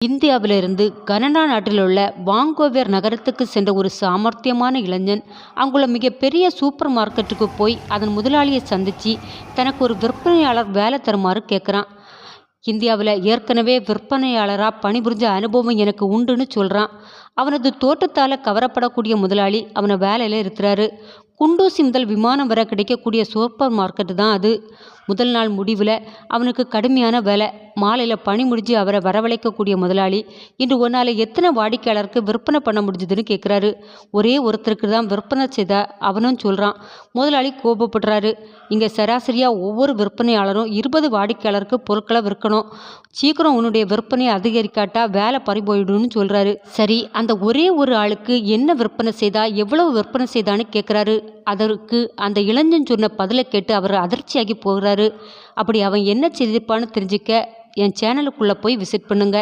இந்தியாவிலிருந்து கனடா நாட்டில் உள்ள வாங்கோவர் நகரத்துக்கு சென்ற ஒரு சாமர்த்தியமான இளைஞன் அங்குள்ள மிகப்பெரிய சூப்பர் மார்க்கெட்டுக்கு போய் அதன் முதலாளியை சந்திச்சு தனக்கு ஒரு விற்பனையாளர் வேலை தருமாறு கேட்குறான். இந்தியாவில் ஏற்கனவே விற்பனையாளராக பணிபுரிஞ்ச அனுபவம் எனக்கு உண்டுன்னு சொல்கிறான். அவனது தோட்டத்தால் கவரப்படக்கூடிய முதலாளி அவனை வேலையில் இருக்கிறாரு. குண்டூசி முதல் விமானம் வர கிடைக்கக்கூடிய சூப்பர் மார்க்கெட்டு தான் அது. முதல் நாள் முடிவில் அவனுக்கு கடுமையான வேலை. மாலையில் பணி முடிஞ்சு அவரை வரவழைக்கக்கூடிய முதலாளி, இன்று ஒரு நாள் எத்தனை வாடிக்கையாளருக்கு விற்பனை பண்ண முடிஞ்சதுன்னு கேட்குறாரு. ஒரே ஒருத்தருக்கு தான் விற்பனை செய்தா அவனும் சொல்கிறான். முதலாளி கோபப்படுறாரு. இங்கே சராசரியாக ஒவ்வொரு விற்பனையாளரும் 20 வாடிக்கையாளருக்கு பொருட்களை விற்கணும். சீக்கிரம் உன்னுடைய விற்பனையை அதிகரிக்காட்டா வேலை பறி போயிடும்னு சொல்கிறாரு. சரி, அந்த ஒரே ஒரு ஆளுக்கு என்ன விற்பனை செய்தா, எவ்வளவு விற்பனை செய்தான்னு கேட்குறாரு. அதற்கு அந்த இளைஞன் சொன்ன பதிலை கேட்டு அவர் அதிர்ச்சியாகி போகிறாரு. அப்படி அவன் என்ன செய்திருப்பான்னு தெரிஞ்சுக்க என் சேனலுக்குள்ளே போய் விசிட் பண்ணுங்க.